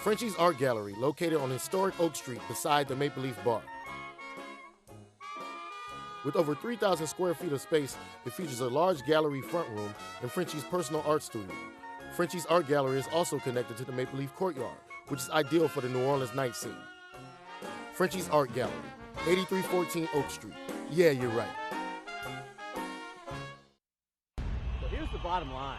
Frenchie's Art Gallery, located on historic Oak Street beside the Maple Leaf Bar. With over 3,000 square feet of space, it features a large gallery front room and Frenchie's personal art studio. Frenchie's Art Gallery is also connected to the Maple Leaf Courtyard, which is ideal for the New Orleans night scene. Frenchie's Art Gallery, 8314 Oak Street. Yeah, you're right. So here's the bottom line.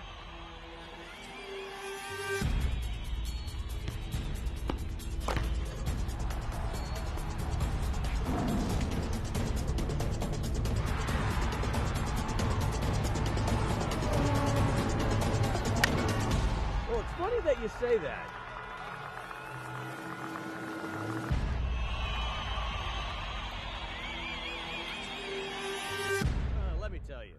Well, it's funny that you say that. Let me tell you.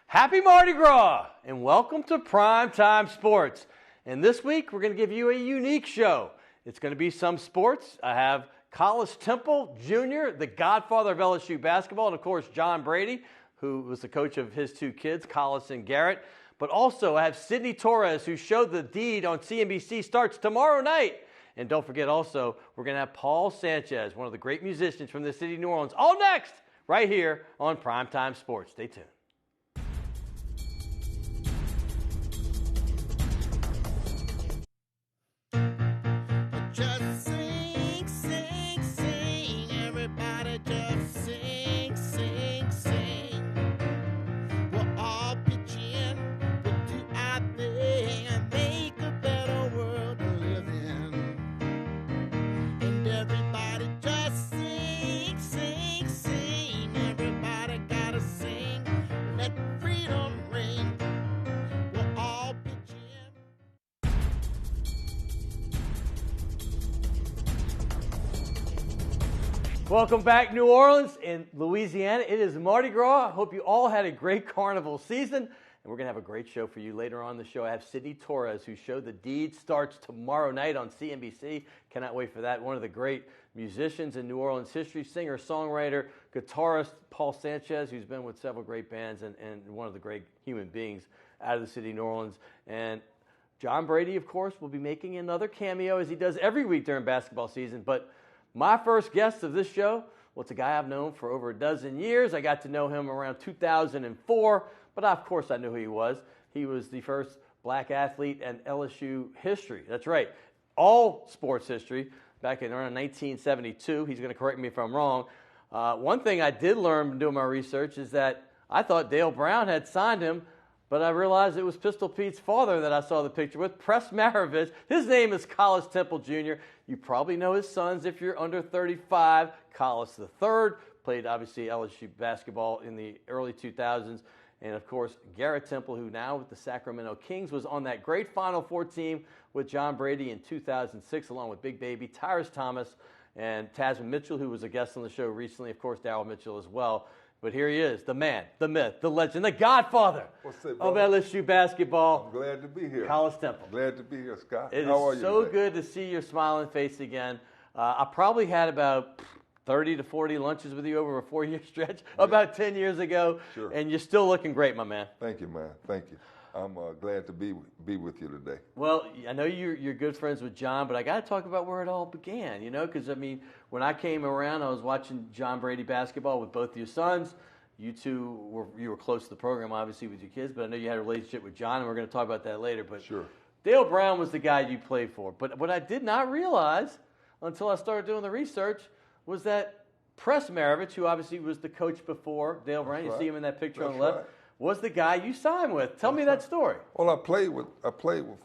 Happy Mardi Gras and welcome to Primetime Sports. And this week we're going to give you a unique show. It's going to be some sports. I have Collis Temple Jr., the godfather of LSU basketball, and of course John Brady, who was the coach of his two kids, Collis and Garrett. But also I have Sidney Torres, who showed the deed on CNBC, starts tomorrow night. And don't forget also, we're going to have Paul Sanchez, one of the great musicians from the city of New Orleans, all next, right here on Primetime Sports. Stay tuned. Just sing, sing, sing. Everybody just sing, sing, sing. We're all pitching, put you out there and make a better world to live in. And everybody just sing, sing, sing. Everybody gotta sing. Let freedom ring. We're all pitching. Welcome back, New Orleans and Louisiana. It is Mardi Gras. I hope you all had a great carnival season. And we're going to have a great show for you later on in the show. I have Sidney Torres, who showed the deed, starts tomorrow night on CNBC. Cannot wait for that. One of the great musicians in New Orleans history, singer, songwriter, guitarist, Paul Sanchez, who's been with several great bands and one of the great human beings out of the city of New Orleans. And John Brady, of course, will be making another cameo, as he does every week during basketball season. But my first guest of this show, well, it's a guy I've known for over a dozen years. I got to know him around 2004, but of course I knew who he was. He was the first black athlete in LSU history. That's right, all sports history, back in around 1972. He's going to correct me if I'm wrong. One thing I did learn from doing my research is that I thought Dale Brown had signed him, but I realized it was Pistol Pete's father that I saw the picture with, Press Maravich. His name is Collis Temple Jr. You probably know his sons if you're under 35. Collis III played, obviously, LSU basketball in the early 2000s. And, of course, Garrett Temple, who now with the Sacramento Kings, was on that great Final Four team with John Brady in 2006, along with Big Baby, Tyrus Thomas, and Tasman Mitchell, who was a guest on the show recently. Of course, Darryl Mitchell as well. But here he is, the man, the myth, the legend, the godfather of LSU basketball. I'm glad to be here. Collis Temple. Glad to be here, Scott. How are you? So good to see your smiling face again. I probably had about 30 to 40 lunches with you over a 4-year stretch about 10 years ago. Sure. And you're still looking great, my man. Thank you, man. Thank you. I'm glad to be with you today. Well, I know you're good friends with John, but I got to talk about where it all began, you know, because, I mean, when I came around, I was watching John Brady basketball with both your sons. You were close to the program, obviously, with your kids, but I know you had a relationship with John, and we're going to talk about that later. But sure. Dale Brown was the guy you played for. But what I did not realize until I started doing the research was that Press Maravich, who obviously was the coach before Dale Brown, you see him in that picture on the left, was the guy you signed with. Tell me that story. Well, I played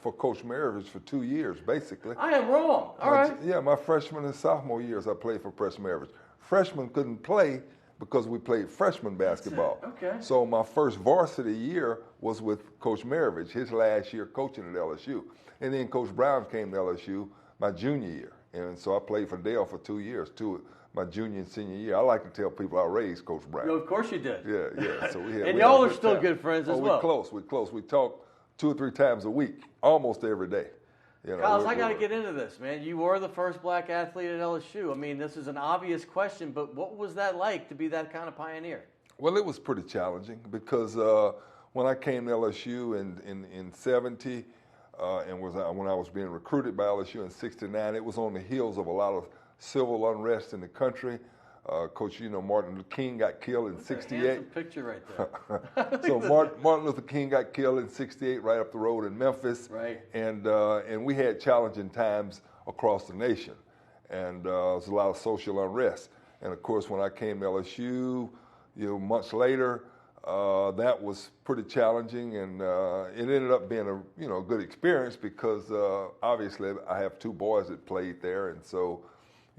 for Coach Maravich for 2 years, basically. I am wrong. All right. Yeah, my freshman and sophomore years, I played for Press Maravich. Freshmen couldn't play because we played freshman basketball. Okay. So my first varsity year was with Coach Maravich, his last year coaching at LSU. And then Coach Brown came to LSU my junior year. And so I played for Dale for 2 years, my junior and senior year. I like to tell people I raised Coach Brown. No, of course you did. Yeah. So and y'all are still good friends as well. We're close. We talk 2 or 3 times a week, almost every day. You know, Collis, I got to get into this, man. You were the first black athlete at LSU. I mean, this is an obvious question, but what was that like to be that kind of pioneer? Well, it was pretty challenging because when I came to LSU in 70, and when I was being recruited by LSU in '69. It was on the heels of a lot of civil unrest in the country. Coach, Martin Luther King got killed in '68. Handsome picture right there. So Martin Luther King got killed in '68 right up the road in Memphis. Right. And we had challenging times across the nation. And there was a lot of social unrest. And of course, when I came to LSU, months later, that was pretty challenging, and it ended up being a good experience because obviously I have two boys that played there, and so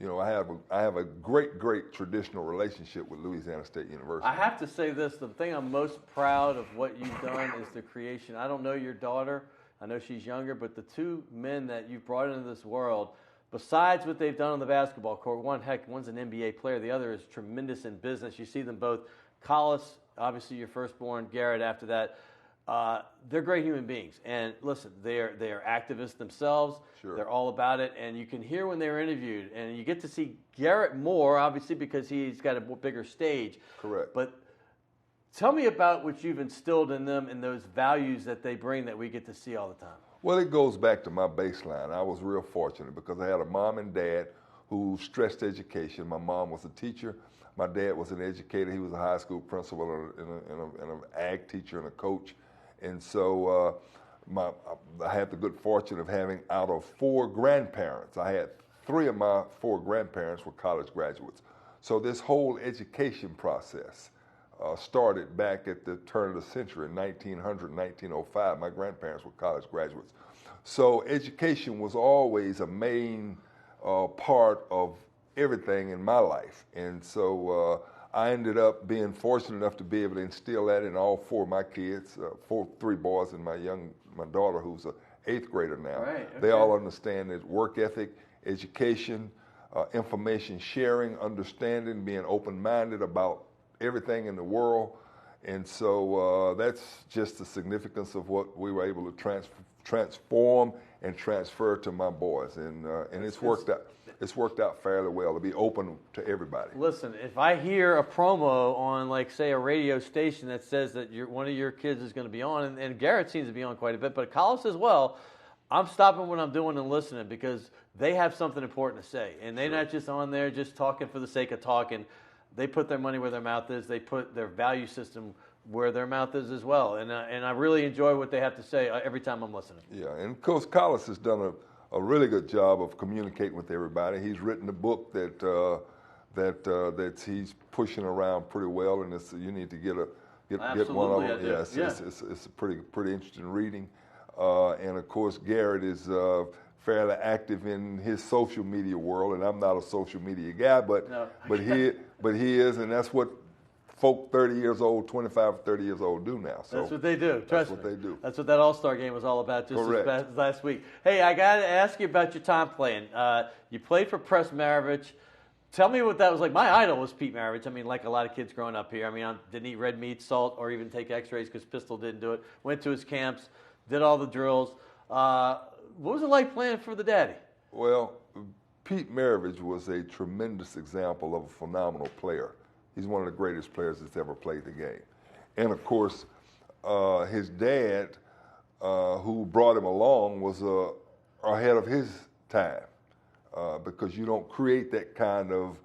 I have a great traditional relationship with Louisiana State University. I have to say this: the thing I'm most proud of what you've done is the creation. I don't know your daughter. I know she's younger, but the two men that you've brought into this world, besides what they've done on the basketball court, one's an NBA player, the other is tremendous in business. You see them both. Collis, obviously your firstborn, Garrett after that. They're great human beings. And listen, they are activists themselves. Sure. They're all about it. And you can hear when they were interviewed. And you get to see Garrett more, obviously, because he's got a bigger stage. Correct. But tell me about what you've instilled in them and those values that they bring that we get to see all the time. Well, it goes back to my baseline. I was real fortunate because I had a mom and dad who stressed education. My mom was a teacher. My dad was an educator. He was a high school principal and an ag teacher and a coach. And so I had the good fortune of having, out of 4 grandparents, I had 3 of my 4 grandparents were college graduates. So this whole education process started back at the turn of the century in 1900, 1905. My grandparents were college graduates. So education was always a main part of everything in my life. And so I ended up being fortunate enough to be able to instill that in all 4 of my kids, 3 boys and my daughter who's an 8th grader now. Right, okay. They all understand that work ethic, education, information sharing, understanding, being open-minded about everything in the world. And so that's just the significance of what we were able to transform and transfer to my boys. And it's worked out. It's worked out fairly well to be open to everybody. Listen, if I hear a promo on, like, say, a radio station that says that one of your kids is going to be on, and Garrett seems to be on quite a bit, but Collis as well, I'm stopping what I'm doing and listening because they have something important to say. And they're not just on there just talking for the sake of talking. They put their money where their mouth is. They put their value system where their mouth is as well. And I really enjoy what they have to say every time I'm listening. Yeah, and Coach Collis has done a really good job of communicating with everybody. He's written a book that he's pushing around pretty well, and you need to get one of them. Yes, yeah. It's a pretty interesting reading. And of course, Garrett is fairly active in his social media world, and I'm not a social media guy, but he is, and that's what folk 30 years old, 25, 30 years old do now. So that's what they do. Trust me. That's what they do. That's what that All-Star game was all about just Correct. as last week. Hey, I got to ask you about your time playing. You played for Press Maravich. Tell me what that was like. My idol was Pete Maravich. I mean, like a lot of kids growing up here. I mean, I didn't eat red meat, salt, or even take x-rays because Pistol didn't do it. Went to his camps, did all the drills. What was it like playing for the daddy? Well, Pete Maravich was a tremendous example of a phenomenal player. He's one of the greatest players that's ever played the game. And, of course, his dad, who brought him along, was ahead of his time because you don't create that kind of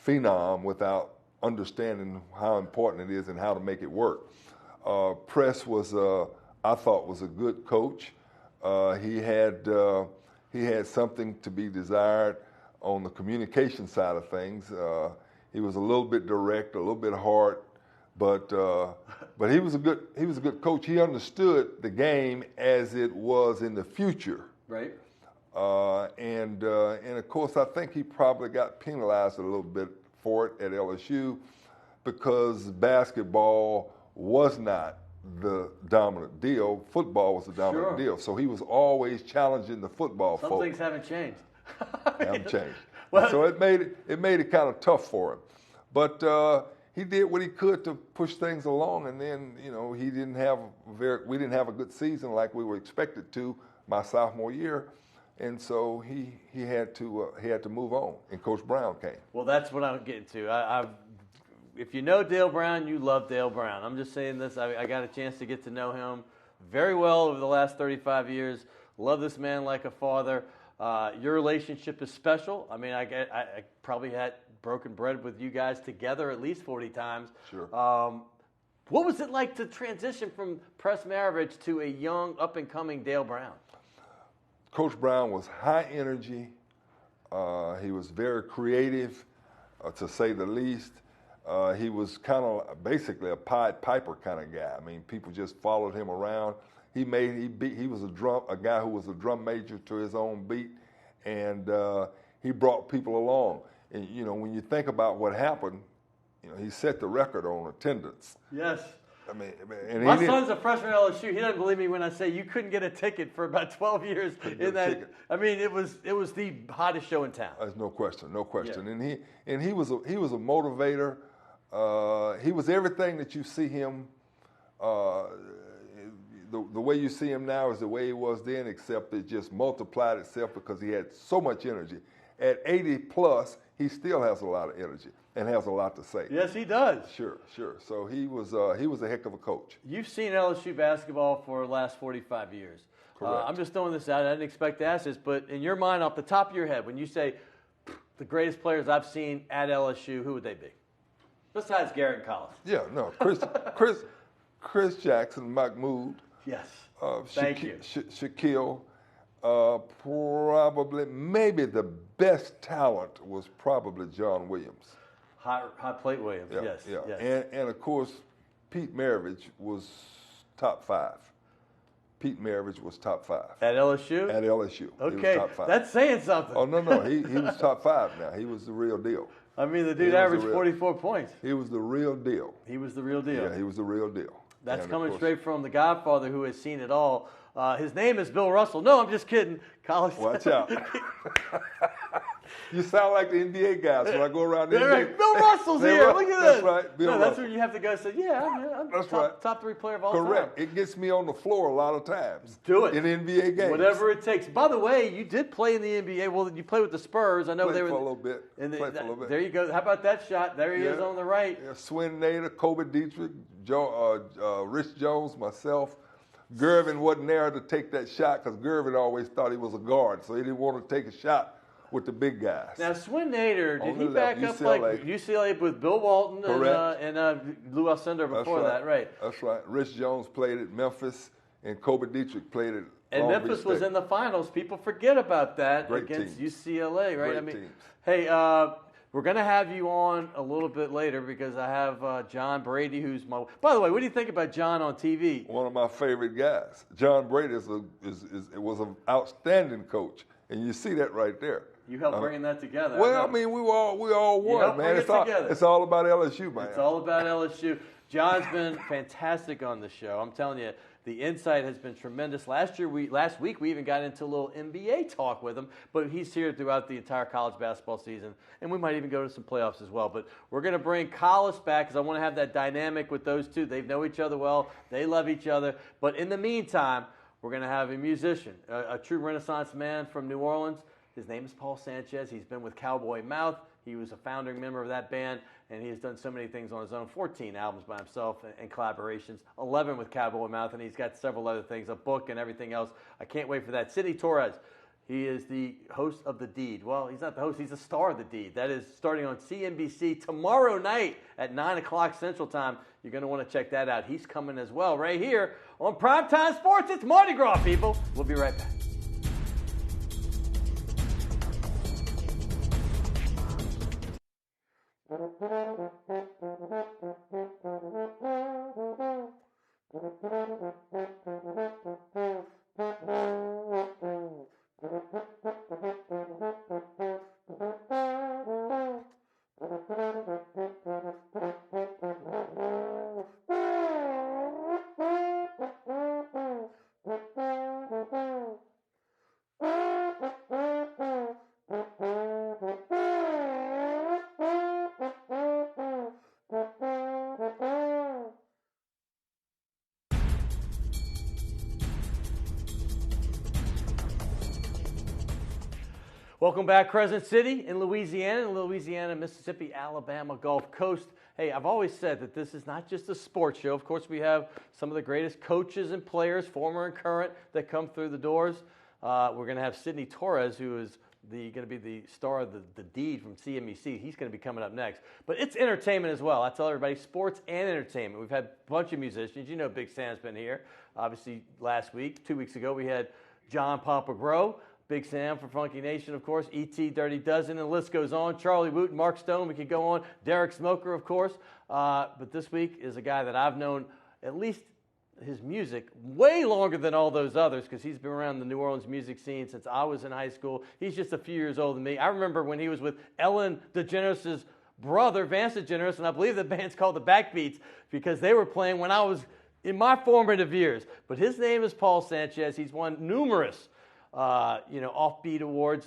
phenom without understanding how important it is and how to make it work. Press I thought, was a good coach. He had something to be desired on the communication side of things. He was a little bit direct, a little bit hard, but he was a good coach. He understood the game as it was in the future. Right. And of course, I think he probably got penalized a little bit for it at LSU because basketball was not the dominant deal. Football was the dominant deal. So he was always challenging the football folks. Some things haven't changed. Haven't changed. Well, so it made it kind of tough for him. But he did what he could to push things along, and then we didn't have a good season like we were expected to my sophomore year, and so he had to move on. And Coach Brown came. Well, that's what I'm getting to. If you know Dale Brown, you love Dale Brown. I'm just saying this. I got a chance to get to know him very well over the last 35 years. Love this man like a father. Your relationship is special. I mean, I probably had broken bread with you guys together at least 40 times. Sure. What was it like to transition from Press Maravich to a young, up-and-coming Dale Brown? Coach Brown was high energy. He was very creative, to say the least. He was kind of basically a Pied Piper kind of guy. I mean, people just followed him around. He was a guy who was a drum major to his own beat, and he brought people along. And you know, when you think about what happened, you know, he set the record on attendance. Yes. I mean, and my son's a freshman at LSU. He doesn't believe me when I say you couldn't get a ticket for about 12 years in that. I mean, it was the hottest show in town. There's no question, no question. Yeah. And he was a motivator. He was everything that you see him. The way you see him now is the way he was then, except it just multiplied itself because he had so much energy. At 80 plus, he still has a lot of energy and has a lot to say. Yes, he does. Sure. So he was a heck of a coach. You've seen LSU basketball for the last 45 years. Correct. I'm just throwing this out. I didn't expect to ask this, but in your mind, off the top of your head, when you say the greatest players I've seen at LSU, who would they be? Besides Garrett and Collis. Yeah, no, Chris Jackson, Mahmoud. Yes. Thank you. Shaquille. Probably, maybe the best talent was probably John Williams. Hot Plate Williams, Yeah, yes. Yes. And of course, Pete Maravich was top 5. Pete Maravich was top 5. At LSU? At LSU. Okay, he was top 5. That's saying something. Oh, no, he was top 5 now. He was the real deal. I mean, the dude averaged 44 points. He was the real deal. He was the real deal. Yeah, he was the real deal. That's coming straight from the Godfather who has seen it all. His name is Bill Russell. No, I'm just kidding. Collis. Watch out. You sound like the NBA guys when I go around the NBA. Right. Bill Russell's here. Look at this. That's right. Bill That's Russell. when you have to go say, yeah, I'm That's top 3 player of all Correct. time. It gets me on the floor a lot of times. Do it. In NBA games. Whatever it takes. By the way, you did play in the NBA. Well, you played with the Spurs. I know Played they were for a little bit. Played for a little bit. There you go. How about that shot? There he is on the right. Yeah, Swin Nader, Kobe Dietrich, Rich Jones, myself. Gervin wasn't there to take that shot because Gervin always thought he was a guard, so he didn't want to take a shot with the big guys. Now, Swin Nader, did he left, back up UCLA. like UCLA with Bill Walton and Lou Alcindor before that, right? That's right. Rich Jones played at Memphis, and Kobe Dietrich played at And Long Memphis Beach was State. in the finals. People forget about that Great against teams. UCLA, right? Great teams. Hey, we're going to have you on a little bit later because I have John Brady, who's my. By the way, what do you think about John on TV? One of my favorite guys. John Brady was an outstanding coach, and you see that right there. You helped bringing that together. Well, I mean, we all won, man. It's all about LSU, man. It's all about LSU. John's been fantastic on the show. I'm telling you, the insight has been tremendous. Last week, we even got into a little NBA talk with him, but he's here throughout the entire college basketball season, and we might even go to some playoffs as well. But we're going to bring Collis back because I want to have that dynamic with those two. They know each other well. They love each other. But in the meantime, we're going to have a musician, a true Renaissance man from New Orleans. His name is Paul Sanchez. He's been with Cowboy Mouth. He was a founding member of that band, and he has done so many things on his own, 14 albums by himself and collaborations, 11 with Cowboy Mouth, and he's got several other things, a book and everything else. I can't wait for that. Sidney Torres, he is the host of The Deed. Well, he's not the host, he's the star of The Deed. That is starting on CNBC tomorrow night at 9 o'clock Central Time. You're going to want to check that out. He's coming as well right here on Primetime Sports. It's Mardi Gras, people. We'll be right back. Welcome back, Crescent City in Louisiana, Mississippi, Alabama, Gulf Coast. Hey, I've always said that this is not just a sports show. Of course, we have some of the greatest coaches and players, former and current, that come through the doors. We're going to have Sidney Torres, who is going to be the star of the Deed from CMEC. He's going to be coming up next. But it's entertainment as well. I tell everybody, sports and entertainment. We've had a bunch of musicians. You know Big Sam's been here. Obviously, last week, 2 weeks ago, we had John Papa Grow, Big Sam for Funky Nation, of course, E.T. Dirty Dozen, and the list goes on. Charlie Wooten, Mark Stone, we could go on. Derek Smoker, of course. But this week is a guy that I've known at least his music way longer than all those others, because he's been around the New Orleans music scene since I was in high school. He's just a few years older than me. I remember when he was with Ellen DeGeneres' brother, Vance DeGeneres, and I believe the band's called the Backbeats, because they were playing when I was in my formative years. But his name is Paul Sanchez. He's won numerous offbeat awards,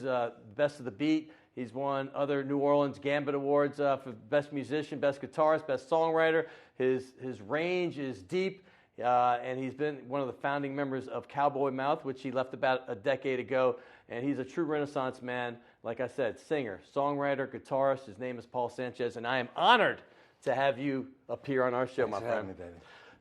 Best of the Beat. He's won other New Orleans Gambit Awards for Best Musician, Best Guitarist, Best Songwriter. His range is deep. And he's been one of the founding members of Cowboy Mouth, which he left about a decade ago. And he's a true Renaissance man. Like I said, singer, songwriter, guitarist. His name is Paul Sanchez, and I am honored to have you appear on our show, my friend. Thanks for having me,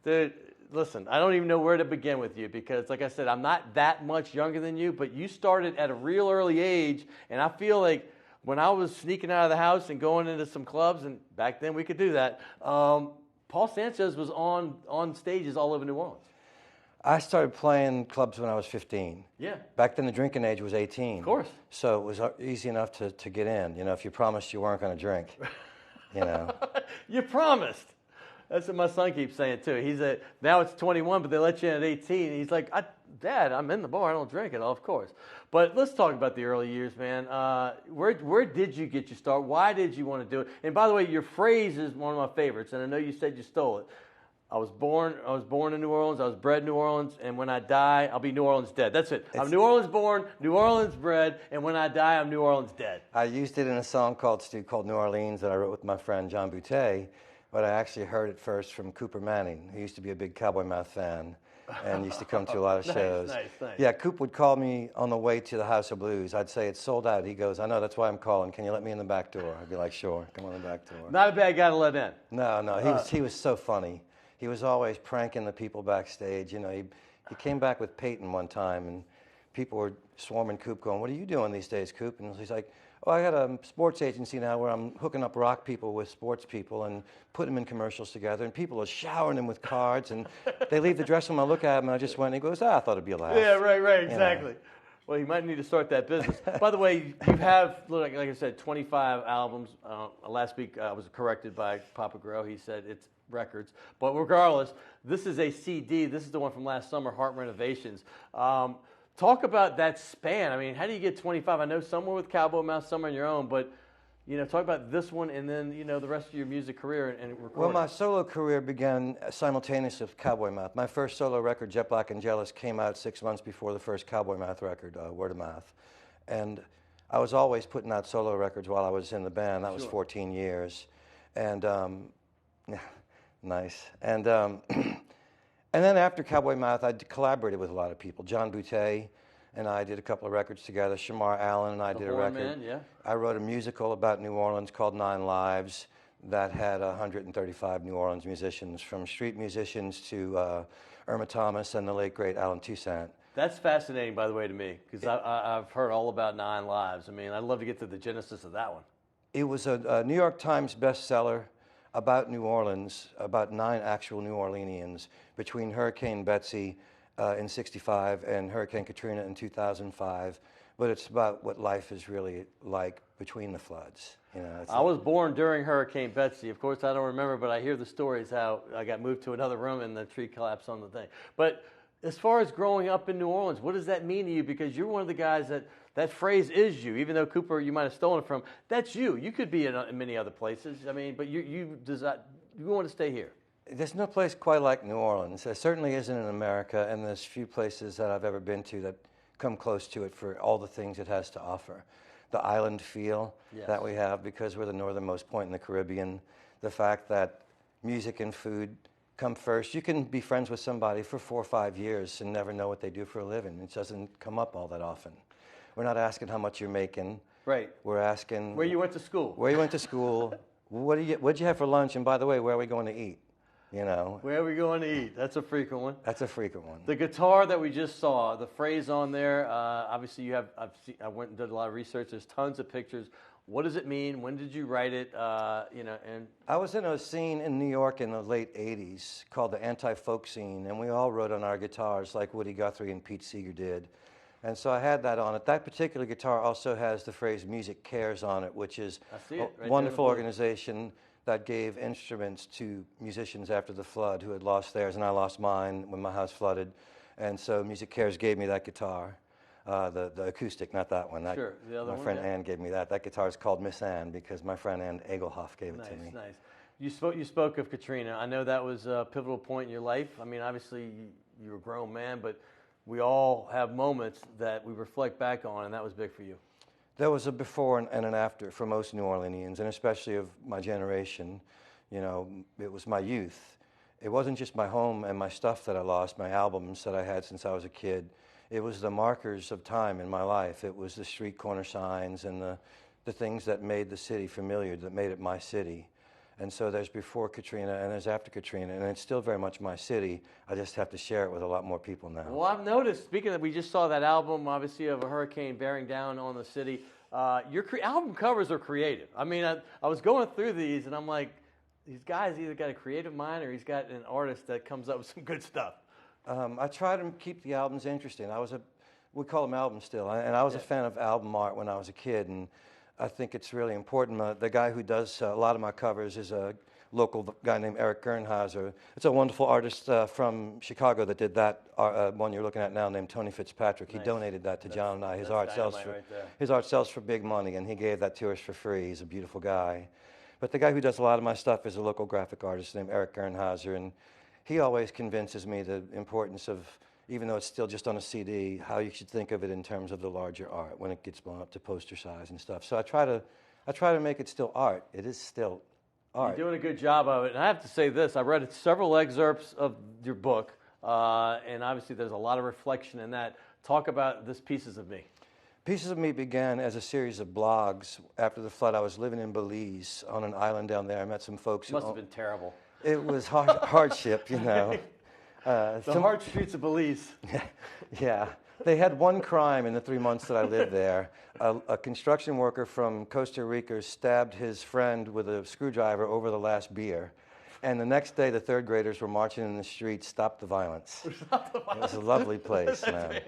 baby. Dude, listen, I don't even know where to begin with you, because, like I said, I'm not that much younger than you, but you started at a real early age, and I feel like when I was sneaking out of the house and going into some clubs, and back then we could do that, Paul Sanchez was on stages all over New Orleans. I started playing clubs when I was 15. Yeah. Back then the drinking age was 18. Of course. So it was easy enough to get in. You know, if you promised you weren't going to drink, you know. You promised. That's what my son keeps saying too. Now it's 21, but they let you in at 18. He's like, Dad, I'm in the bar. I don't drink it. Of course. But let's talk about the early years, man. Where did you get your start? Why did you want to do it? And by the way, your phrase is one of my favorites, and I know you said you stole it. I was born in New Orleans. I was bred in New Orleans, and when I die, I'll be New Orleans dead. That's it. I'm New Orleans born, New Orleans bred, and when I die, I'm New Orleans dead. I used it in a song called New Orleans that I wrote with my friend John Boutte, but I actually heard it first from Cooper Manning, who used to be a big Cowboy Mouth fan and used to come to a lot of shows. Nice. Yeah, Coop would call me on the way to the House of Blues. I'd say, it's sold out. He goes, I know, that's why I'm calling. Can you let me in the back door? I'd be like, sure, come on the back door. Not a bad guy to let in. No, he was so funny. He was always pranking the people backstage. You know, he came back with Peyton one time, and people were swarming Coop going, what are you doing these days, Coop? And he's like, oh, I got a sports agency now where I'm hooking up rock people with sports people and putting them in commercials together, and people are showering them with cards, and they leave the dressing room, I look at him, and I just went, and he goes, I thought it'd be a laugh. Yeah, right, exactly. You know. Well, you might need to start that business. By the way, you have, like I said, 25 albums. Last week I was corrected by Papa Grow. He said it's records. But regardless, this is a CD. This is the one from last summer, Heart Renovations. Talk about that span. I mean, how do you get 25? I know some were with Cowboy Mouth, some on your own, but talk about this one and then the rest of your music career and recording. Well, my solo career began simultaneously with Cowboy Mouth. My first solo record, Jet Black and Jealous, came out 6 months before the first Cowboy Mouth record, Word of Mouth. And I was always putting out solo records while I was in the band. That was 14 years. And, yeah, nice. And and then after Cowboy Mouth, I collaborated with a lot of people. John Boutte and I did a couple of records together. Shamar Allen and I did a record. Man, yeah. I wrote a musical about New Orleans called 9 Lives that had 135 New Orleans musicians, from street musicians to Irma Thomas and the late, great Alan Toussaint. That's fascinating, by the way, to me, because I've heard all about 9 Lives. I mean, I'd love to get to the genesis of that one. It was a New York Times bestseller about New Orleans, about 9 actual New Orleanians, between Hurricane Betsy in '65 and Hurricane Katrina in 2005. But it's about what life is really like between the floods. I was born during Hurricane Betsy. Of course, I don't remember, but I hear the stories how I got moved to another room and the tree collapsed on the thing. But as far as growing up in New Orleans, what does that mean to you? Because you're one of the guys that phrase is you. Even though Cooper, you might have stolen it from, that's you. You could be in many other places. I mean, but you want to stay here. There's no place quite like New Orleans. There certainly isn't in America, and there's few places that I've ever been to that come close to it for all the things it has to offer. The island feel that we have because we're the northernmost point in the Caribbean. The fact that music and food come first. You can be friends with somebody for 4 or 5 years and never know what they do for a living. It doesn't come up all that often. We're not asking how much you're making. Right. We're asking where you went to school. Where you went to school. What'd you have for lunch? And by the way, where are we going to eat? you know. Where are we going to eat? That's a frequent one. That's a frequent one. The guitar that we just saw, the phrase on there, obviously you have, I went and did a lot of research. There's tons of pictures. What does it mean? When did you write it? And I was in a scene in New York in the late 80s called the anti-folk scene, and we all wrote on our guitars like Woody Guthrie and Pete Seeger did. And so I had that on it. That particular guitar also has the phrase Music Cares on it, which is a wonderful organization that gave instruments to musicians after the flood who had lost theirs, and I lost mine when my house flooded. And so Music Cares gave me that guitar, the acoustic, not that one. Sure, the other one. My friend Ann gave me that. That guitar is called Miss Ann because my friend Ann Egelhoff gave it to me. Nice. You spoke of Katrina. I know that was a pivotal point in your life. I mean, obviously you're a grown man, but we all have moments that we reflect back on, and that was big for you. There was a before and an after for most New Orleanians, and especially of my generation. You know, it was my youth. It wasn't just my home and my stuff that I lost, my albums that I had since I was a kid. It was the markers of time in my life. It was the street corner signs and the things that made the city familiar, that made it my city. And so there's before Katrina and there's after Katrina, and it's still very much my city. I just have to share it with a lot more people now. Well, I've noticed, speaking of, we just saw that album, obviously, of a hurricane bearing down on the city. Your album covers are creative. I mean, I was going through these, and I'm like, these guys either got a creative mind or he's got an artist that comes up with some good stuff. I try to keep the albums interesting. We call them albums still, and I was a fan of album art when I was a kid, and I think it's really important. The guy who does a lot of my covers is a local guy named Eric Gernhauser. It's a wonderful artist from Chicago that did that one you're looking at now named Tony Fitzpatrick. He donated that to John and I. His art sells for big money, and he gave that to us for free. He's a beautiful guy. But the guy who does a lot of my stuff is a local graphic artist named Eric Gernhauser, and he always convinces me the importance of, even though it's still just on a CD, how you should think of it in terms of the larger art when it gets blown up to poster size and stuff. So I try to make it still art. It is still art. You're doing a good job of it. And I have to say this, I read several excerpts of your book, and obviously there's a lot of reflection in that. Talk about this Pieces of Me. Pieces of Me began as a series of blogs. After the flood, I was living in Belize on an island down there. I met some folks. It must have been terrible. It was hardship, you know. The hard streets of Belize. Yeah. They had one crime in the 3 months that I lived there. A construction worker from Costa Rica stabbed his friend with a screwdriver over the last beer. And the next day, the third graders were marching in the streets, Stop the Violence. It was a lovely place, man.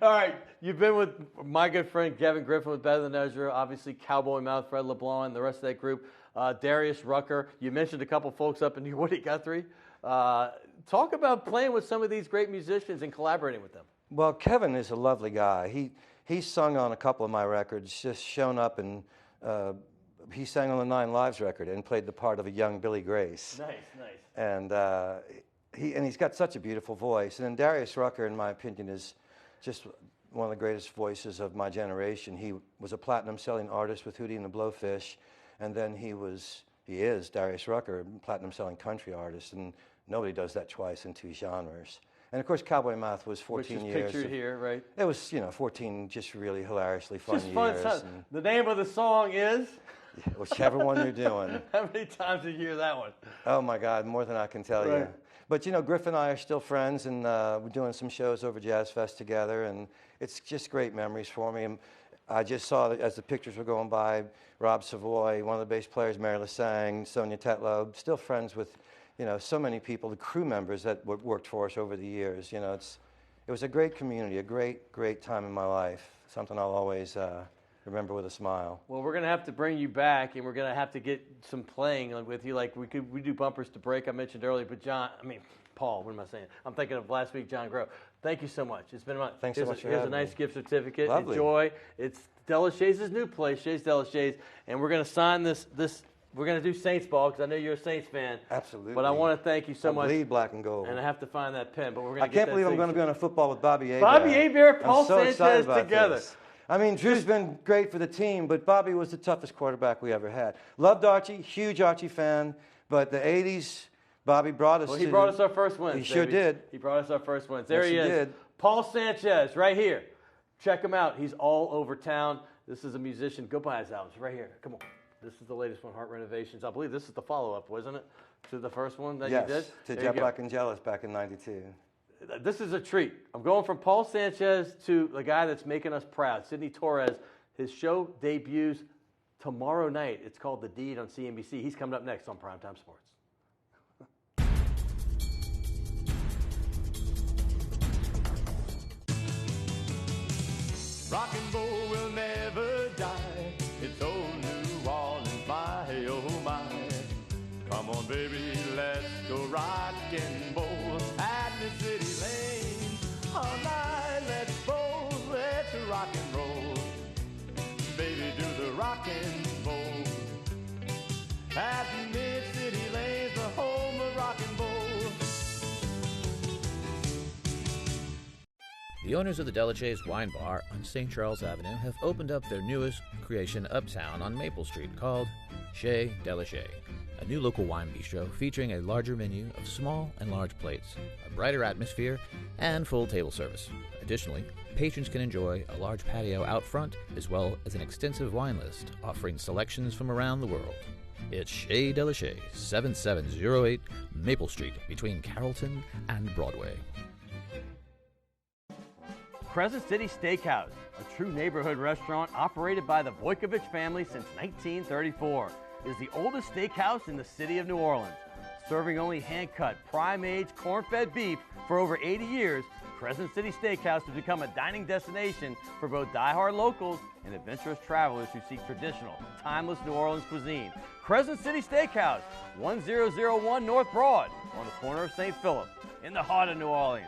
All right. You've been with my good friend Kevin Griffin with Better Than Ezra, obviously Cowboy Mouth, Fred LeBlanc, and the rest of that group. Darius Rucker. You mentioned a couple folks up in Woody Guthrie. Talk about playing with some of these great musicians and collaborating with them. Well, Kevin is a lovely guy. He sung on a couple of my records, just shown up, and he sang on the 9 Lives record and played the part of a young Billy Grace. Nice. And he's got such a beautiful voice. And then Darius Rucker, in my opinion, is just one of the greatest voices of my generation. He was a platinum-selling artist with Hootie and the Blowfish, and then he is Darius Rucker, platinum-selling country artist, and nobody does that twice in 2 genres. And of course, Cowboy Mouth was 14 years. Which is pictured here, right? It was, 14 just really hilariously fun just years. Fun. The name of the song is? Whichever one you're doing. How many times did you hear that one? Oh my God, more than I can tell you. But Griff and I are still friends, and we're doing some shows over Jazz Fest together, and it's just great memories for me. And I just saw that as the pictures were going by, Rob Savoy, one of the bass players, Mary Lasang, Sonia Tetlow, still friends with, so many people, the crew members that worked for us over the years. It was a great community, a great, great time in my life, something I'll always remember with a smile. Well, we're going to have to bring you back, and we're going to have to get some playing with you. Like we do Bumpers to Break, I mentioned earlier, but Paul, what am I saying? I'm thinking of last week, John Grove. Thank you so much. It's been a month. Thanks so much for having me. Here's a nice gift certificate. Lovely. Enjoy. It's Delashays' new place, Shays Delashays, and we're going to sign this. We're going to do Saints ball because I know you're a Saints fan. Absolutely. But I want to thank you so much. I bleed black and gold. And I have to find that pen, but we're going to I can't believe I'm going to be on a football with Bobby Hebert. Bobby Hebert, Paul Sanchez together. This. Drew's been great for the team, but Bobby was the toughest quarterback we ever had. Loved Archie, huge Archie fan, but the 80s, Bobby brought us. Well, he brought us our first wins. He sure did. He brought us our first wins. There yes, he is. Did. Paul Sanchez, right here. Check him out. He's all over town. This is a musician. Go buy his albums right here. Come on. This is the latest one, Heart Renovations. I believe this is the follow-up, wasn't it? to the first one that Yes, you did? to There Jet you go. Black and Jealous back in '92. This is a treat. I'm going from Paul Sanchez to the guy that's making us proud, Sidney Torres. His show debuts tomorrow night. It's called The Deed on CNBC. He's coming up next on Primetime Sports. Rock and roll will never die. It's old New Orleans, my, oh my. Come on, baby, let's go rock and roll at the city lane. All night, let's roll, let's rock and roll. Baby, do the rock and roll. At Mid-City Lane's the home of rock and roll. The owners of the Delachaise Wine Bar on St. Charles Avenue have opened up their newest creation uptown on Maple Street called Chez Delachaise, a new local wine bistro featuring a larger menu of small and large plates, a brighter atmosphere, and full table service. Additionally, patrons can enjoy a large patio out front as well as an extensive wine list offering selections from around the world. It's Chez Delachaise, 7708 Maple Street between Carrollton and Broadway. Crescent City Steakhouse, a true neighborhood restaurant operated by the Vojkovic family since 1934, is the oldest steakhouse in the city of New Orleans. Serving only hand-cut, prime-aged, corn-fed beef for over 80 years, Crescent City Steakhouse has become a dining destination for both die-hard locals and adventurous travelers who seek traditional, timeless New Orleans cuisine. Crescent City Steakhouse, 1001 North Broad, on the corner of St. Philip, in the heart of New Orleans.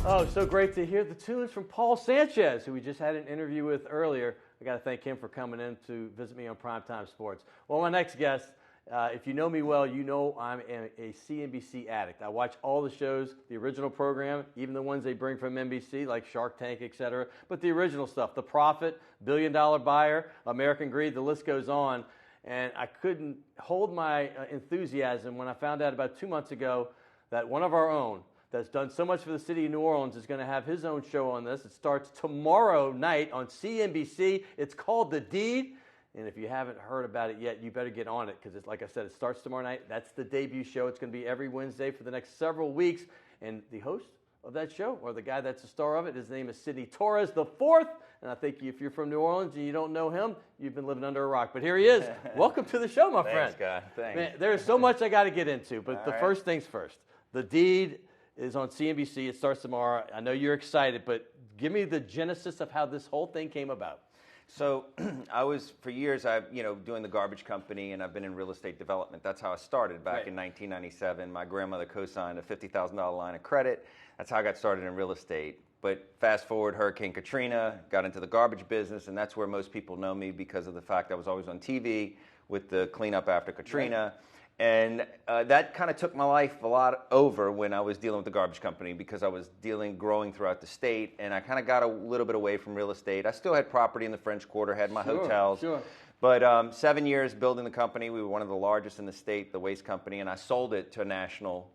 Oh, so great to hear the tunes from Paul Sanchez, who we just had an interview with earlier. I got to thank him for coming in to visit me on Primetime Sports. Well, my next guest, if you know me well, you know I'm a CNBC addict. I watch all the shows, the original program, even the ones they bring from NBC, like Shark Tank, etc. But the original stuff, The Profit, Billion Dollar Buyer, American Greed, the list goes on. And I couldn't hold my enthusiasm when I found out about 2 months ago that one of our own, that's done so much for the city of New Orleans, is going to have his own show on this. It starts tomorrow night on CNBC. It's called The Deed. And if you haven't heard about it yet, you better get on it because, like I said, it starts tomorrow night. That's the debut show. It's going to be every Wednesday for the next several weeks. And the host of that show, or the guy that's the star of it, his name is Sidney Torres the Fourth. And I think if you're from New Orleans and you don't know him, you've been living under a rock. But here he is. Welcome to the show, my friend. Thanks, Scott. Thanks. Man, there's so much I got to get into. But All right. First things first. The Deed is on CNBC. It starts tomorrow. I know you're excited, but give me the genesis of how this whole thing came about. So I was, for years, doing the garbage company, and I've been in real estate development. That's how I started back in 1997. My grandmother co-signed a $50,000 line of credit. That's how I got started in real estate. But fast forward, Hurricane Katrina, got into the garbage business, and that's where most people know me because of the fact I was always on TV with the cleanup after Katrina. Right. And that kind of took my life a lot over when I was dealing with the garbage company because I was growing throughout the state, and I kind of got a little bit away from real estate. I still had property in the French Quarter, had my hotels. Sure. But 7 years building the company, we were one of the largest in the state, the waste company, and I sold it to a national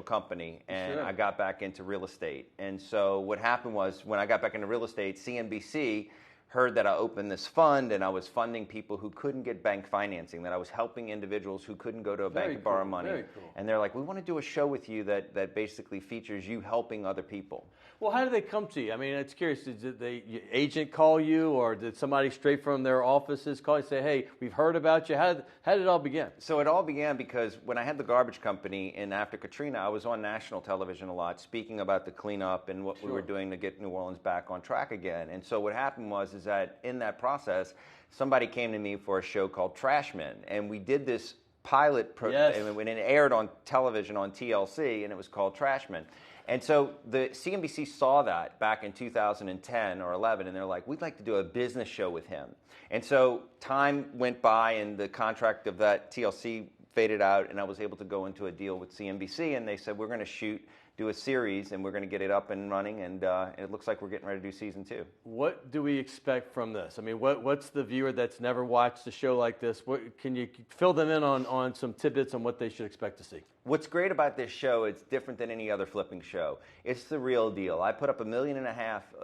company, and I got back into real estate. And so what happened was when I got back into real estate, CNBC heard that I opened this fund and I was funding people who couldn't get bank financing, that I was helping individuals who couldn't go to a bank to borrow money. Very cool. And they're like, we want to do a show with you that basically features you helping other people. Well, how did they come to you? I mean, it's curious. Did your agent call you, or did somebody straight from their offices call you and say, hey, we've heard about you? How did it all begin? So it all began because when I had the garbage company and after Katrina, I was on national television a lot speaking about the cleanup and what we were doing to get New Orleans back on track again. And so what happened was that in that process, somebody came to me for a show called Trashmen, and we did this pilot and when it aired on television on TLC, and it was called Trashmen. And so the CNBC saw that back in 2010 or 11, and they're like, we'd like to do a business show with him. And so time went by, and the contract of that TLC faded out, and I was able to go into a deal with CNBC, and they said, we're going to shoot do a series, and we're going to get it up and running, and it looks like we're getting ready to do season 2. What do we expect from this? I mean, what's the viewer that's never watched a show like this? Can you fill them in on some tidbits on what they should expect to see? What's great about this show, it's different than any other flipping show. It's the real deal. I put up $1.5 million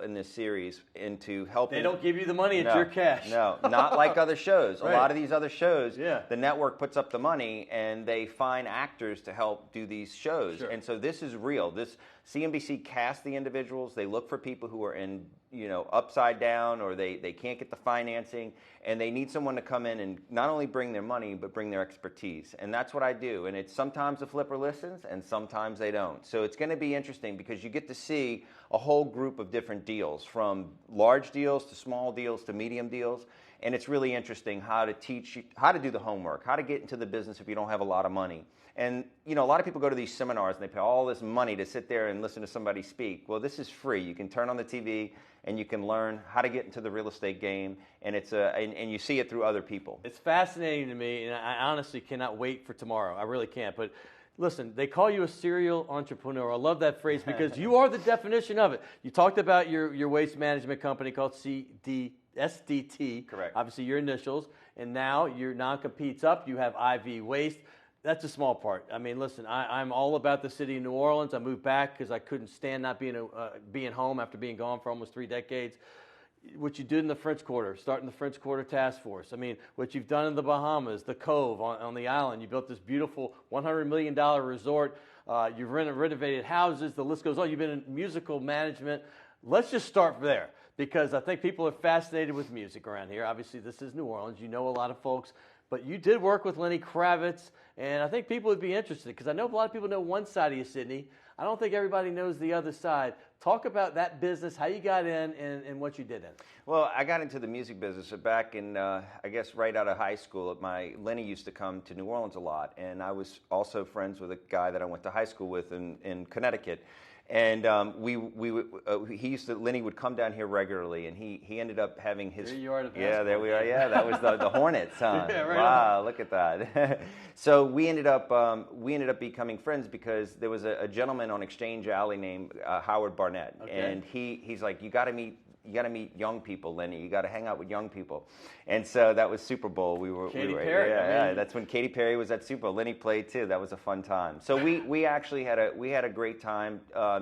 in this series into helping. They don't give you the money, it's your cash. No, not like other shows. Right. A lot of these other shows, Yeah. the network puts up the money and they find actors to help do these shows. Sure. And so this is real. This CNBC casts the individuals. They look for people who are in, upside down, or they can't get the financing, and they need someone to come in and not only bring their money, but bring their expertise. And that's what I do. And it's sometimes the flipper listens and sometimes they don't. So it's going to be interesting because you get to see a whole group of different deals, from large deals to small deals to medium deals. And it's really interesting how to teach you how to do the homework, how to get into the business if you don't have a lot of money. And, a lot of people go to these seminars and they pay all this money to sit there and listen to somebody speak. Well, this is free. You can turn on the TV and you can learn how to get into the real estate game, and and you see it through other people. It's fascinating to me, and I honestly cannot wait for tomorrow. I really can't. But listen, they call you a serial entrepreneur. I love that phrase because you are the definition of it. You talked about your waste management company called SDT. Correct. Obviously, your initials. And now your non-compete's up. You have IV Waste. That's a small part. I mean, listen, I'm all about the city of New Orleans. I moved back because I couldn't stand not being home after being gone for almost 3 decades. What you did in the French Quarter, starting the French Quarter Task Force. I mean, what you've done in the Bahamas, the Cove on the island. You built this beautiful $100 million resort. You've renovated houses. The list goes on. You've been in musical management. Let's just start there, because I think people are fascinated with music around here. Obviously, this is New Orleans. You know a lot of folks. But you did work with Lenny Kravitz, and I think people would be interested, because I know a lot of people know one side of you, Sidney. I don't think everybody knows the other side. Talk about that business, how you got in, and what you did in it. Well, I got into the music business back in, I guess, right out of high school. Lenny used to come to New Orleans a lot, and I was also friends with a guy that I went to high school with in Connecticut. And Lenny would come down here regularly, and he ended up having his. Here you are at a Yeah, there we are. Yeah, that was the Hornets, huh? Yeah, right wow, look at that. So we ended up becoming friends because there was a gentleman on Exchange Alley named Howard Barnett, Okay. and he's like, you got to meet young people, Lenny. You got to hang out with young people. And so that was Super Bowl. Katy Perry. Yeah, that's when Katy Perry was at Super Bowl. Lenny played too. That was a fun time. So we actually had a great time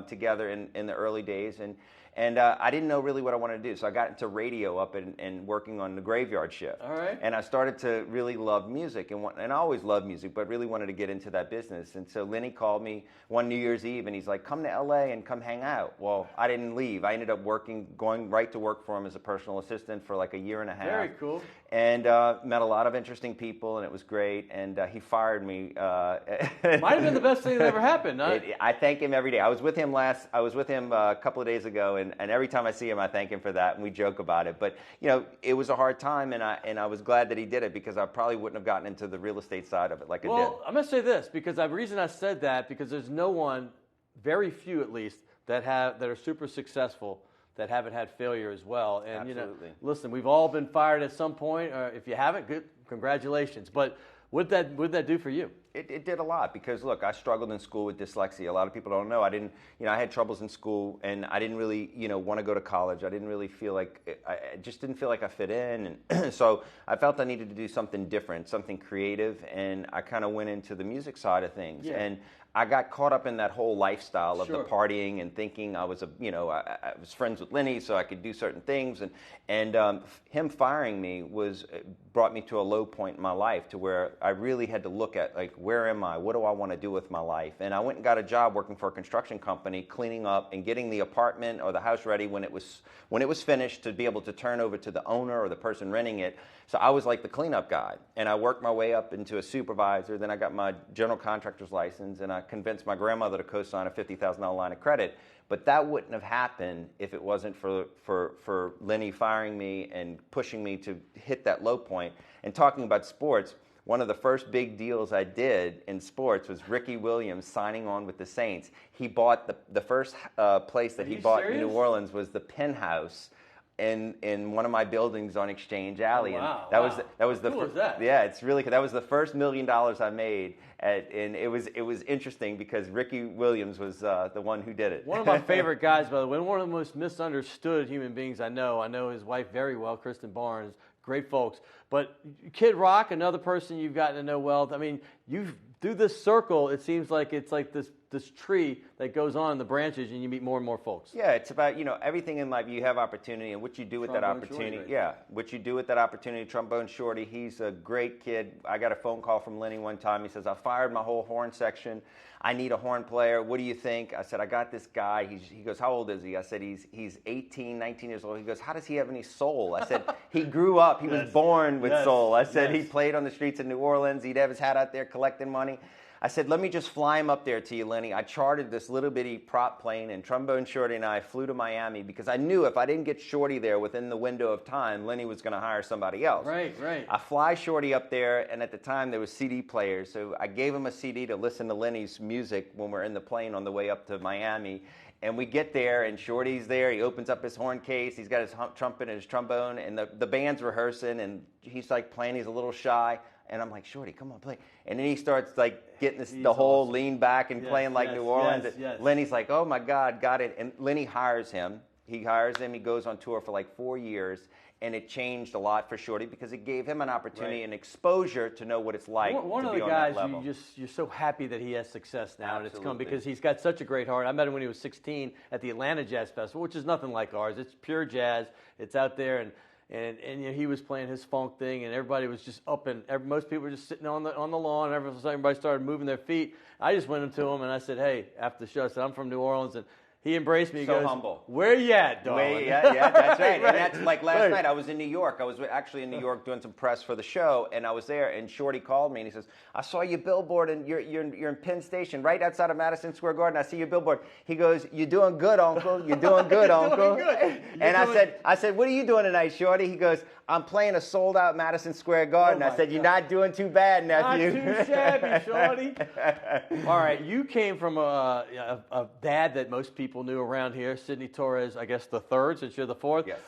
together in the early days, and I didn't know really what I wanted to do. So I got into radio up and working on the graveyard shift. All right. And I started to really love music, and I always loved music, but really wanted to get into that business. And so Lenny called me one New Year's Eve, and he's like, come to LA and come hang out. Well, I didn't leave. I ended up going right to work for him as a personal assistant for like a year and a half. Very cool. And met a lot of interesting people, and it was great. And he fired me. Might have been the best thing that ever happened. Huh? I thank him every day. I was with him a couple of days ago, and every time I see him, I thank him for that, and we joke about it. But it was a hard time, and I was glad that he did it, because I probably wouldn't have gotten into the real estate side of it like I did. Well, I'm going to say this, because the reason I said that, because there's no one, very few at least, that are super successful that haven't had failure as well. And Absolutely. Listen, we've all been fired at some point. Or if you haven't, good, congratulations. But what did that do for you? It did a lot, because look, I struggled in school with dyslexia. A lot of people don't know. I had troubles in school, and I didn't really, want to go to college. I didn't really feel like, I just didn't feel like I fit in. And so I felt I needed to do something different, something creative. And I kind of went into the music side of things. Yeah. And I got caught up in that whole lifestyle of Sure. the partying and thinking I was I was friends with Lenny, so I could do certain things, and him firing me brought me to a low point in my life, to where I really had to look at, like, where am I? What do I want to do with my life? And I went and got a job working for a construction company, cleaning up and getting the apartment or the house ready when it was finished, to be able to turn over to the owner or the person renting it. So I was like the cleanup guy, and I worked my way up into a supervisor. Then I got my general contractor's license, and I convinced my grandmother to co-sign a $50,000 line of credit. But that wouldn't have happened if it wasn't for Lenny firing me and pushing me to hit that low point. And talking about sports, one of the first big deals I did in sports was Ricky Williams signing on with the Saints. He bought the first place that he bought in New Orleans was the penthouse in one of my buildings on Exchange Alley. Oh, wow, and wow. that was the How cool is that? Yeah, it's really cool. That was the first $1 million I made, and it was interesting because Ricky Williams was the one who did it. One of my favorite guys, by the way, one of the most misunderstood human beings I know. I know his wife very well, Kristen Barnes. Great folks. But Kid Rock, another person you've gotten to know well. I mean, through this circle, it seems like it's like this tree that goes on in the branches, and you meet more and more folks. Yeah, it's about, everything in life, you have opportunity, and what you do with that opportunity. Shorty, right? Yeah, what you do with that opportunity. Trombone Shorty, he's a great kid. I got a phone call from Lenny one time. He says, I fired my whole horn section. I need a horn player. What do you think? I said, I got this guy. He goes, how old is he? I said, he's 18, 19 years old. He goes, how does he have any soul? I said, he grew up. He was born with soul. I said, he played on the streets of New Orleans. He'd have his hat out there collecting money. I said, let me just fly him up there to you, Lenny. I chartered this little bitty prop plane, and Trombone Shorty and I flew to Miami because I knew if I didn't get Shorty there within the window of time, Lenny was going to hire somebody else. Right. I fly Shorty up there, and at the time there was CD players, so I gave him a CD to listen to Lenny's music when we're in the plane on the way up to Miami. And we get there, and Shorty's there. He opens up his horn case. He's got his trumpet and his trombone, and the band's rehearsing, and he's like playing. He's a little shy. And I'm like, Shorty, come on, play. And then he starts like getting the whole awesome. Lean back and playing like New Orleans. Yes. Lenny's like, oh my God, got it. And Lenny hires him. He goes on tour for like 4 years. And it changed a lot for Shorty because it gave him an opportunity and exposure to know what it's like to be on that level. One of the guys, you're so happy that he has success now, and it's come because he's got such a great heart. I met him when he was 16 at the Atlanta Jazz Festival, which is nothing like ours. It's pure jazz. It's out there, and he was playing his funk thing, and everybody was just up, and most people were just sitting on the lawn, and everybody started moving their feet. I just went up to him, and I said, hey, after the show, I said, I'm from New Orleans, and he embraced me. He goes, humble. Where you at, darling? Yeah, that's right. And that's like last night. I was in New York. I was actually in New York doing some press for the show, and I was there. And Shorty called me, and he says, "I saw your billboard, and you're in Penn Station, right outside of Madison Square Garden. I see your billboard." He goes, "You're doing good, Uncle. You're doing good, Uncle." And I said, "What are you doing tonight, Shorty?" He goes, "I'm playing a sold-out Madison Square Garden." I said, "You're not doing too bad, nephew." Not too shabby, Shorty. All right, you came from a dad that most people knew around here, Sidney Torres, I guess the third, since you're the fourth. Yes.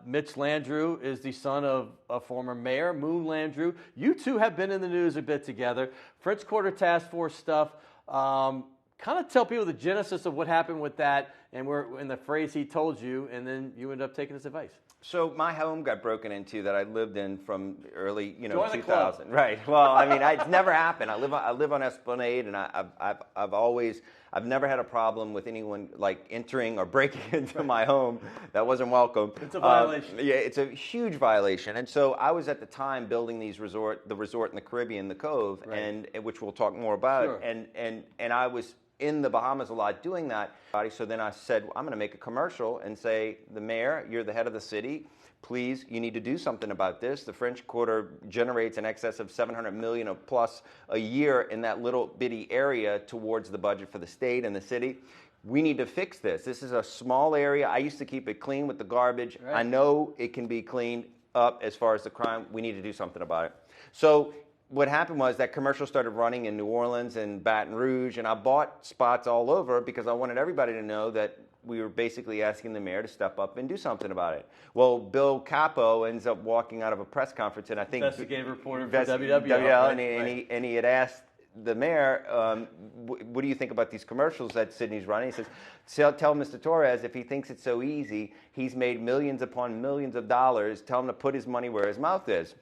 Mitch Landrieu is the son of a former mayor, Moon Landrieu. You two have been in the news a bit together. French Quarter Task Force stuff. Kind of tell people the genesis of what happened with that and where in the phrase he told you, and then you ended up taking his advice. So my home got broken into that I lived in from early, Join the 2000. club. Right. Well, I mean, it's never happened. I live on Esplanade, and I've never had a problem with anyone like entering or breaking into my home that wasn't welcome. It's a violation. Yeah, it's a huge violation. And so I was at the time building the resort in the Caribbean, the Cove, right. and which we'll talk more about. Sure. And I was in the Bahamas a lot doing that. So then I said, I'm going to make a commercial and say, the mayor, you're the head of the city. Please, you need to do something about this. The French Quarter generates in excess of $700 million plus a year in that little bitty area towards the budget for the state and the city. We need to fix this. This is a small area. I used to keep it clean with the garbage. Right. I know it can be cleaned up as far as the crime. We need to do something about it. So what happened was that commercial started running in New Orleans and Baton Rouge, and I bought spots all over because I wanted everybody to know that we were basically asking the mayor to step up and do something about it. Well, Bill Capo ends up walking out of a press conference, and I think investigative reporter for WWL, right? and he had asked the mayor, what do you think about these commercials that Sidney's running? He says, tell Mr. Torres if he thinks it's so easy, he's made millions upon millions of dollars, tell him to put his money where his mouth is.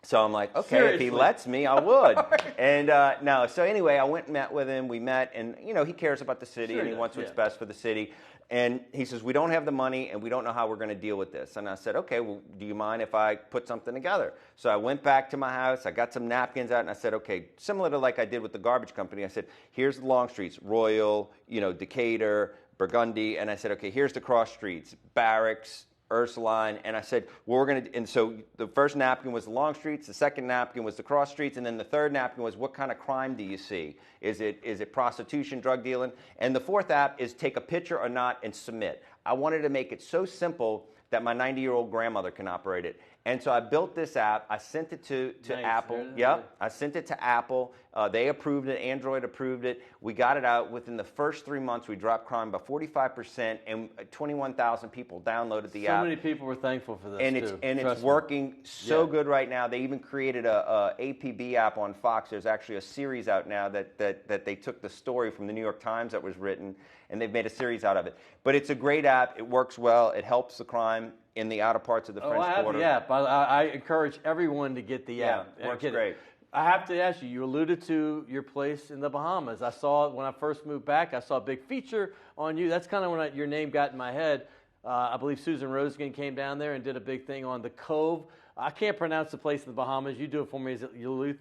So I'm like, okay, Seriously? if he lets me, I would. And no, so anyway, I went and met with him. We met, and he cares about the city, Sure and he wants what's best for the city. And he says, we don't have the money, and we don't know how we're going to deal with this. And I said, okay, well, do you mind if I put something together? So I went back to my house. I got some napkins out, and I said, okay, similar to like I did with the garbage company. I said, here's the long streets, Royal, Decatur, Burgundy. And I said, okay, here's the cross streets, Barracks, Ursuline, and I said, well, we're going to, and so the first napkin was the long streets, the second napkin was the cross streets, and then the third napkin was what kind of crime do you see? Is it prostitution, drug dealing? And the fourth app is take a picture or not and submit. I wanted to make it so simple that my 90-year-old grandmother can operate it. And so I built this app. I sent it to Nice. Apple. Yep. I sent it to Apple. They approved it. Android approved it. We got it out. Within the first 3 months, we dropped crime by 45%, and 21,000 people downloaded the app. So many people were thankful for this, And it's working so good right now. They even created a APB app on Fox. There's actually a series out now that they took the story from the New York Times that was written, and they've made a series out of it. But it's a great app. It works well. It helps the crime in the outer parts of the French Quarter. I have the app. I encourage everyone to get the app. Yeah, works great. I have to ask you, you alluded to your place in the Bahamas. I saw it when I first moved back. I saw a big feature on you. That's kind of when your name got in my head. I believe Susan Rosegan came down there and did a big thing on the Cove. I can't pronounce the place in the Bahamas. You do it for me. Is it Eleuthera?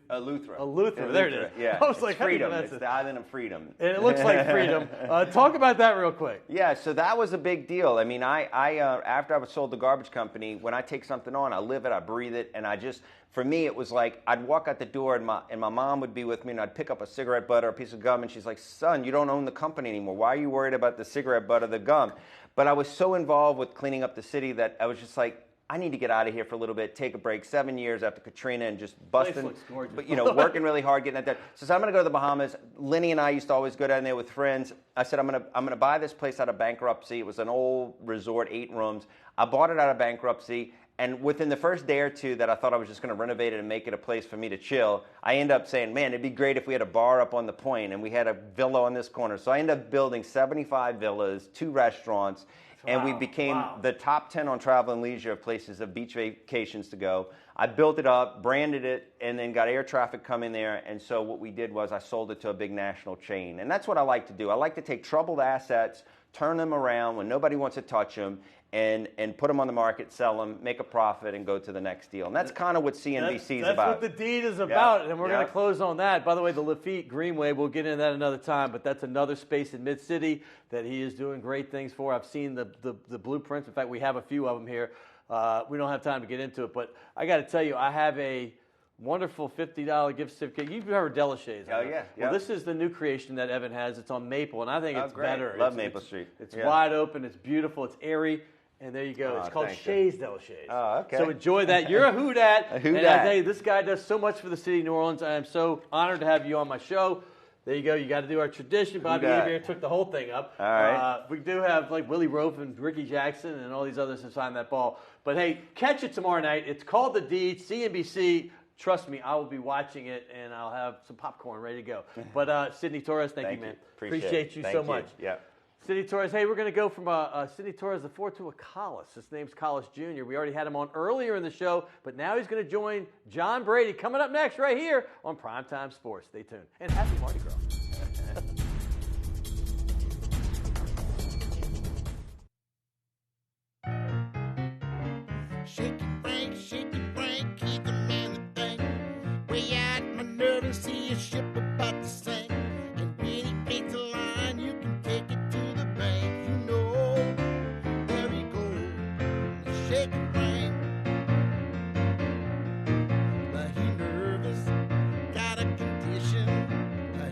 Eleuthera. There it is. Yeah. I was like, freedom. It's the island of freedom. And it looks like freedom. Talk about that real quick. Yeah, so that was a big deal. I mean, I after I was sold the garbage company, when I take something on, I live it, I breathe it, and for me, it was like I'd walk out the door and my mom would be with me, and I'd pick up a cigarette butt or a piece of gum, and she's like, "Son, you don't own the company anymore. Why are you worried about the cigarette butt or the gum?" But I was so involved with cleaning up the city that I was just like, I need to get out of here for a little bit, take a break. 7 years after Katrina and just busting, but working really hard, getting out there. So I'm going to go to the Bahamas. Lenny and I used to always go down there with friends. I said, I'm going to buy this place out of bankruptcy. It was an old resort, 8 rooms. I bought it out of bankruptcy. And within the first day or two that I thought I was just going to renovate it and make it a place for me to chill, I ended up saying, man, it'd be great if we had a bar up on the point and we had a villa on this corner. So I ended up building 75 villas, 2 restaurants, and we became the top 10 on Travel and Leisure of places of beach vacations to go. I built it up, branded it, and then got air traffic coming there. And so what we did was I sold it to a big national chain. And that's what I like to do. I like to take troubled assets, turn them around when nobody wants to touch them, and put them on the market, sell them, make a profit, and go to the next deal. And that's kind of what CNBC is about. That's what the deed is about, and we're going to close on that. By the way, the Lafitte Greenway, we'll get into that another time, but that's another space in Mid-City that he is doing great things for. I've seen the blueprints. In fact, we have a few of them here. We don't have time to get into it, but I got to tell you, I have a wonderful $50 gift certificate. You've heard Delachey's. Oh, yeah. Well, this is the new creation that Evan has. It's on Maple, and I think it's better. Love Maple Street. It's wide open. It's beautiful. It's airy. And there you go. It's called Shays Delachey's. Oh, okay. So enjoy that. You're a who-dat. A who-dat. And I tell you, this guy does so much for the city of New Orleans. I am so honored to have you on my show. There you go. You got to do our tradition. Bobby Hebert took the whole thing up. All right. We do have like Willie Rofe and Ricky Jackson and all these others to sign that ball. But hey, catch it tomorrow night. It's called The Deed, CNBC. Trust me, I will be watching it, and I'll have some popcorn ready to go. But Sidney Torres, thank you, man. Appreciate you so much. Yeah. Sidney Torres, hey, we're going to go from Sidney Torres IV to a Collis. His name's Collis Jr. We already had him on earlier in the show, but now he's going to join John Brady coming up next right here on Primetime Sports. Stay tuned. And happy Mardi Gras. Shake it, Frank, keep the man the thing. Way out my nerve to see a ship about to sink. And when he paints a line, you can take it to the bank. You know, there he goes. Shake it, Frank. But he nervous, got a condition.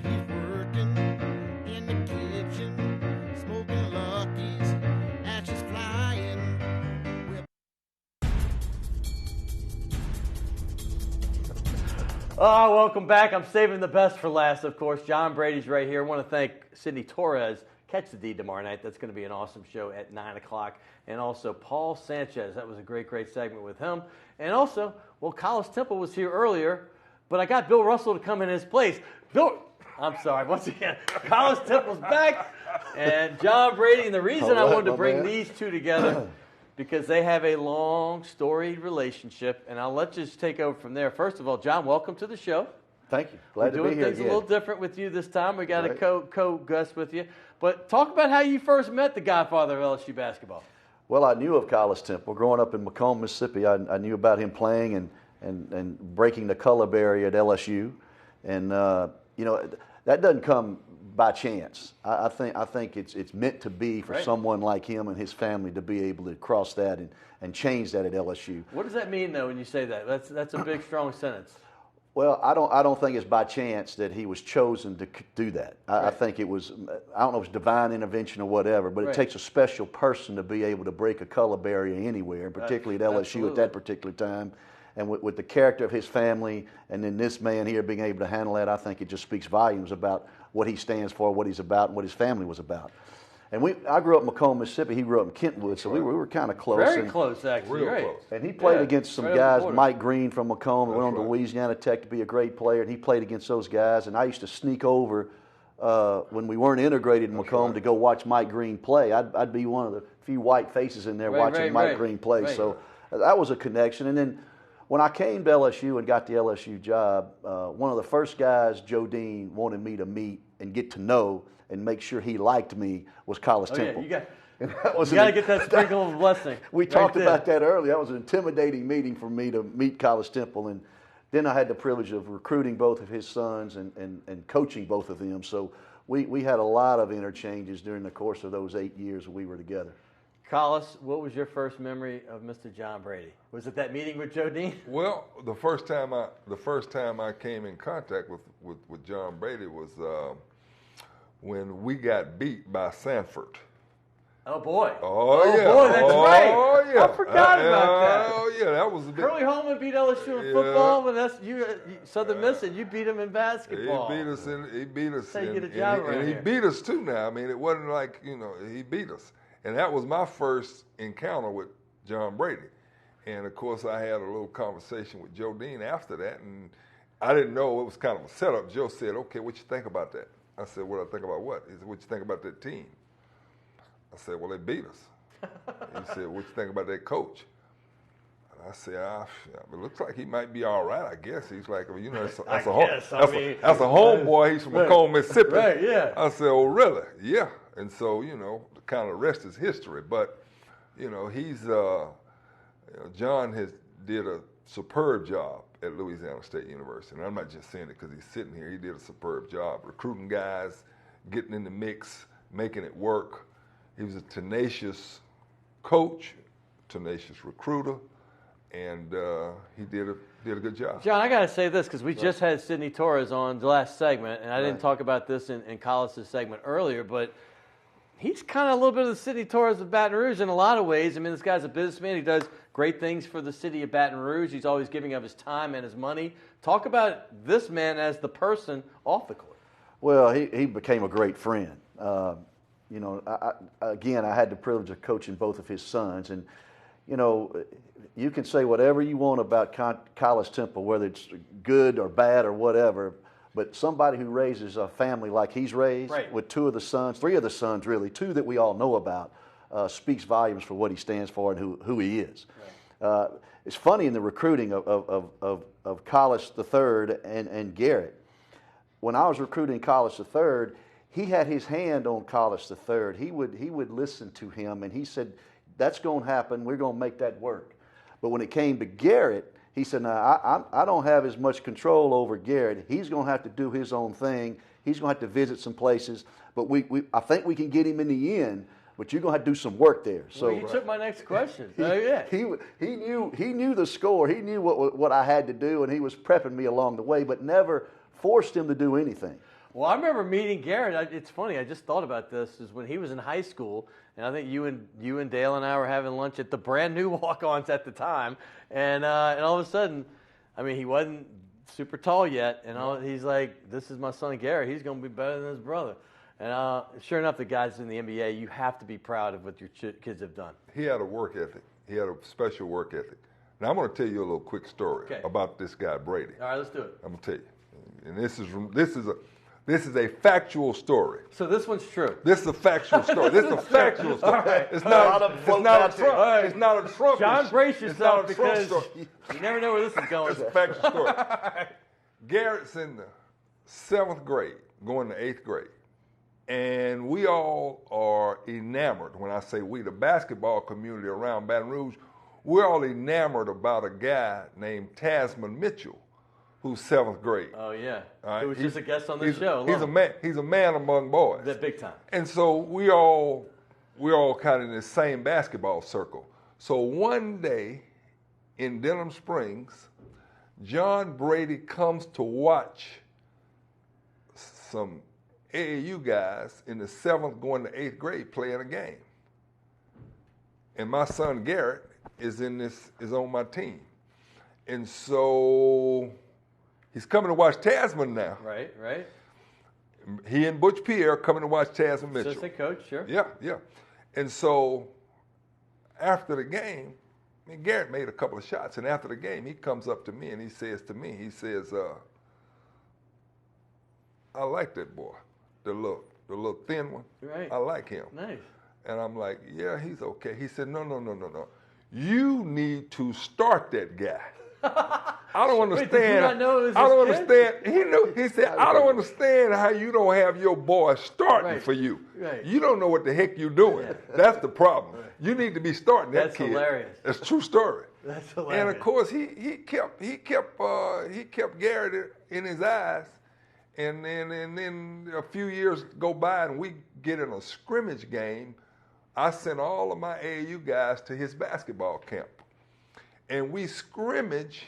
He's working in the kitchen, smoking Lucky's, ashes flying. Oh, welcome back. I'm saving the best for last, of course. John Brady's right here. I want to thank Sidney Torres. Catch the Deed tomorrow night. That's going to be an awesome show at 9 o'clock. And also Paul Sanchez. That was a great, great segment with him. And also, well, Collis Temple was here earlier, but I got Bill Russell to come in his place. I'm sorry, once again, Collis Temple's back. And John Brady. And the reason I wanted to bring these two together because they have a long, storied relationship, and I'll let you just take over from there. First of all, John, welcome to the show. Thank you. Glad to be here again. We're doing things a little different with you this time. We got a co-guest with you. But talk about how you first met the godfather of LSU basketball. Well, I knew of Collis Temple. Growing up in Macomb, Mississippi, I knew about him playing and breaking the color barrier at LSU. And, that doesn't come by chance. I think it's meant to be for someone like him and his family to be able to cross that and change that at LSU. What does that mean, though, when you say that? That's a big, strong sentence. Well, I don't think it's by chance that he was chosen to do that. I think it was, I don't know if it's divine intervention or whatever, but it takes a special person to be able to break a color barrier anywhere, and particularly at LSU at that particular time. And with the character of his family, and then this man here being able to handle that, I think it just speaks volumes about what he stands for, what he's about, and what his family was about. And I grew up in Macomb, Mississippi. He grew up in Kentwood, so we were kind of close. Very close, actually. Real close. And he played against some guys, Mike Green from Macomb, who went on to Louisiana Tech to be a great player, and he played against those guys. And I used to sneak over when we weren't integrated in Macomb to go watch Mike Green play. I'd be one of the few white faces in there watching Mike Green play. So that was a connection. And then when I came to LSU and got the LSU job, one of the first guys Joe Dean wanted me to meet and get to know and make sure he liked me was Collis Temple. Yeah, you got to get that sprinkle of blessing. We talked about that earlier. That was an intimidating meeting for me to meet Collis Temple. And then I had the privilege of recruiting both of his sons and coaching both of them. So we had a lot of interchanges during the course of those 8 years we were together. Collis, what was your first memory of Mr. John Brady? Was it that meeting with Joe Dean? Well, the first time I came in contact with John Brady was when we got beat by Sanford. Oh boy! Oh yeah! Boy, that's right! Oh yeah! I forgot about that. Oh yeah, that was a big. Curly Holman beat LSU in football, but that's you Southern Miss, and you beat him in basketball. He beat us. That's how you get a job around and he here. beat us too. Now, I mean, it wasn't like he beat us, and that was my first encounter with John Brady. And of course, I had a little conversation with Joe Dean after that, and I didn't know it was kind of a setup. Joe said, "Okay, what you think about that?" I said, "What I think about what?" He said, "What you think about that team?" I said, "Well, they beat us." He said, "What you think about that coach?" And I said, "It looks like he might be all right, I guess." He's like, "Well, that's a homeboy. He's from Macomb, Mississippi." Right, yeah. I said, "Oh, really?" Yeah. And so, kind of the rest is history. But, John did a superb job at Louisiana State University. And I'm not just saying it because he's sitting here. He did a superb job recruiting guys, getting in the mix, making it work. He was a tenacious coach, tenacious recruiter, and he did a good job. John, I got to say this because we just had Sidney Torres on the last segment, and I didn't talk about this in Collis' segment earlier, but he's kind of a little bit of the Sidney Torres of Baton Rouge in a lot of ways. I mean, this guy's a businessman. He does great things for the city of Baton Rouge. He's always giving of his time and his money. Talk about this man as the person off the court. Well, he became a great friend. I had the privilege of coaching both of his sons, and you can say whatever you want about Collis Temple, whether it's good or bad or whatever, but somebody who raises a family like he's raised, with three of the sons really, two that we all know about, speaks volumes for what he stands for and who he is. Right. It's funny in the recruiting of Collis III and Garrett. When I was recruiting Collis III, he had his hand on Collis III. He would listen to him, and he said, "That's going to happen. We're going to make that work." But when it came to Garrett, he said, "No, I don't have as much control over Garrett. He's going to have to do his own thing. He's going to have to visit some places. But I think we can get him in the end. But you're going to have to do some work there." So you took my next question. He knew the score. He knew what I had to do, and he was prepping me along the way, but never forced him to do anything. Well, I remember meeting Garrett. It's funny. I just thought about this. Is when he was in high school, and I think you and Dale and I were having lunch at the brand new walk-ons at the time, and all of a sudden, I mean, he wasn't super tall yet, and he's like, "This is my son Garrett. He's going to be better than his brother." And sure enough, the guys in the NBA, you have to be proud of what your kids have done. He had a work ethic. He had a special work ethic. Now, I'm going to tell you a little quick story about this guy, Brady. All right, let's do it. I'm going to tell you. And this is a factual story. So this one's true. This is a factual story. This is a factual story. Right. It's not a Trump. John, brace yourself because you never know where this is going. It's a factual story. Garrett's in the 7th grade, going to 8th grade. And we all are enamored. When I say we, the basketball community around Baton Rouge, we're all enamored about a guy named Tasman Mitchell, who's 7th grade. Oh yeah, right? Who was just a guest on this show. He's a man among boys. That big time. And so we're all kind of in the same basketball circle. So one day in Denham Springs, John Brady comes to watch some AAU guys in the 7th going to 8th grade playing a game. And my son Garrett is on my team. And so he's coming to watch Tasman now. Right. He and Butch Pierre coming to watch Tasman Mitchell. Assistant coach, sure. Yeah. And so after the game, Garrett made a couple of shots, and after the game, he comes up to me and he says, I like that boy, the little thin one. Right. I like him. Nice. And I'm like, yeah, he's okay. He said, no. You need to start that guy. I don't understand. Wait, did you not know it was I don't his understand. He knew. He said, I don't understand how you don't have your boy starting for you. Right. You don't know what the heck you're doing. That's the problem. Right. You need to be starting that kid. That's hilarious. That's a true story. That's hilarious. And of course, he kept Garrett in his eyes. And then a few years go by and we get in a scrimmage game. I sent all of my AAU guys to his basketball camp. And we scrimmage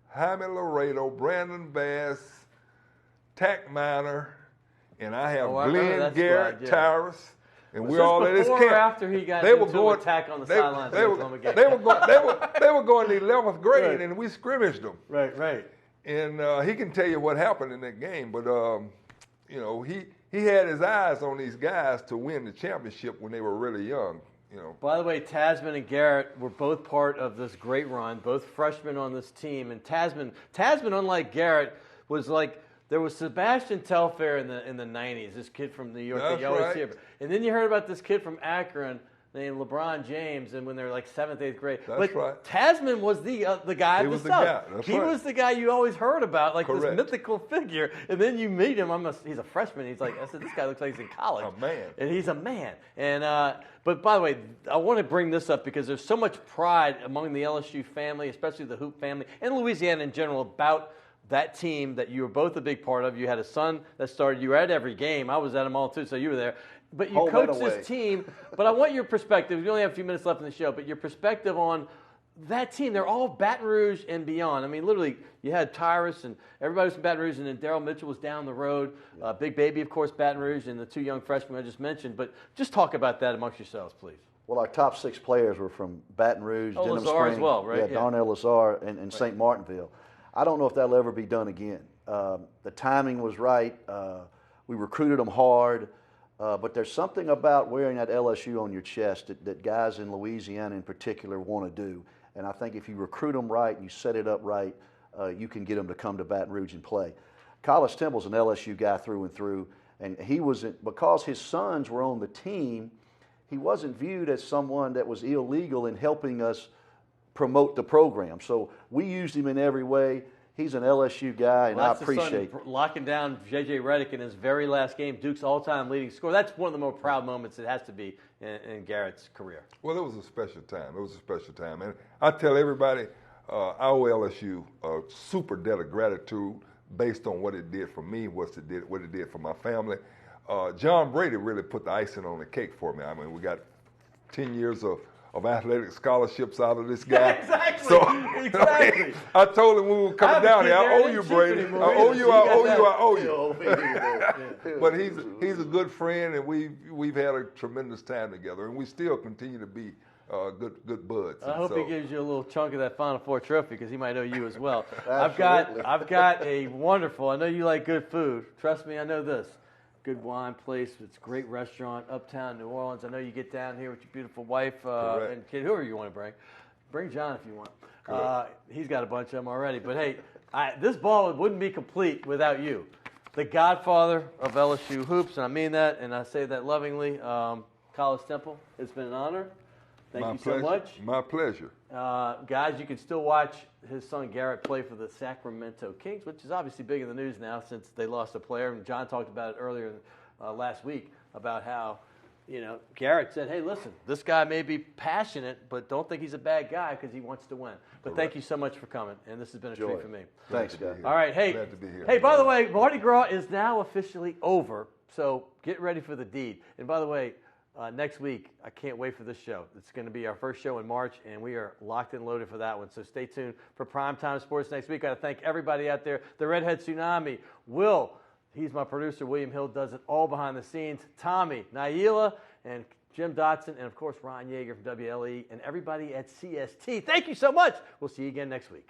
Jaime Laredo, Brandon Bass, Tack Miner, and I have Glenn Garrett, Tyrus, and we're all at his camp. Before or after he got into attack on the sidelines of Oklahoma game? They were going to the 11th grade, and we scrimmaged them. Right. And he can tell you what happened in that game, but he had his eyes on these guys to win the championship when they were really young. By the way, Tasman and Garrett were both part of this great run, both freshmen on this team. And Tasman, unlike Garrett, was like, there was Sebastian Telfair in the 90s, this kid from New York that you always hear about. And then you heard about this kid from Akron named LeBron James, and when they were like 7th, 8th grade. That's right. Tasman was the guy of the South. He was the guy you always heard about, like this mythical figure. And then you meet him. He's a freshman. He's like, I said, this guy looks like he's in college. A man. And he's a man. And but by the way, I want to bring this up because there's so much pride among the LSU family, especially the Hoop family, and Louisiana in general, about that team that you were both a big part of. You had a son that started. You were at every game. I was at them all too, so you were there. But you coached this team. But I want your perspective. We only have a few minutes left in the show, but your perspective on that team. They're all Baton Rouge and beyond. I mean, literally, you had Tyrus and everybody was from Baton Rouge, and then Daryl Mitchell was down the road. Big Baby, of course, Baton Rouge, and the 2 young freshmen I just mentioned. But just talk about that amongst yourselves, please. Well, our top 6 players were from Baton Rouge, Denham Lazar Springs, as well, right? Yeah, Darnell Lazar and St. Martinville. I don't know if that'll ever be done again. The timing was right. We recruited them hard. But there's something about wearing that LSU on your chest that guys in Louisiana in particular want to do. And I think if you recruit them right and you set it up right, you can get them to come to Baton Rouge and play. Collis Temple's an LSU guy through and through, and he wasn't, because his sons were on the team, he wasn't viewed as someone that was illegal in helping us promote the program. So we used him in every way. He's an LSU guy, and I appreciate it. Locking down J.J. Redick in his very last game, Duke's all-time leading scorer. That's one of the more proud moments it has to be in Garrett's career. Well, it was a special time. And I tell everybody, I owe LSU a super debt of gratitude based on what it did for me, what it did for my family. John Brady really put the icing on the cake for me. I mean, we got 10 years of athletic scholarships out of this guy. Exactly. So, exactly. I told him when we were coming down here, I owe you, Brady. I owe you. But he's a good friend, and we've had a tremendous time together, and we still continue to be good buds. I hope he gives you a little chunk of that Final Four trophy because he might owe you as well. I've got a wonderful. I know you like good food. Trust me, I know this. Good wine place. It's a great restaurant uptown New Orleans. I know you get down here with your beautiful wife and kid, whoever you want to bring. Bring John if you want. He's got a bunch of them already. But hey, this ball wouldn't be complete without you. The godfather of LSU hoops, and I mean that, and I say that lovingly. Collis Temple, it's been an honor. Thank you so much. My pleasure. Guys, you can still watch his son Garrett play for the Sacramento Kings, which is obviously big in the news now since they lost a player. And John talked about it earlier last week about how, Garrett said, hey, listen, this guy may be passionate, but don't think he's a bad guy because he wants to win. But thank you so much for coming, and this has been a treat for me. Thanks, guys. All right, hey. Glad to be here. Hey, by the way, Mardi Gras is now officially over, so get ready for the deed. And by the way, next week. I can't wait for this show. It's going to be our first show in March, and we are locked and loaded for that one. So stay tuned for Primetime Sports next week. I got to thank everybody out there. The Redhead Tsunami, Will, he's my producer. William Hill does it all behind the scenes. Tommy, Naila, and Jim Dotson, and of course Ron Yeager from WLE, and everybody at CST. Thank you so much. We'll see you again next week.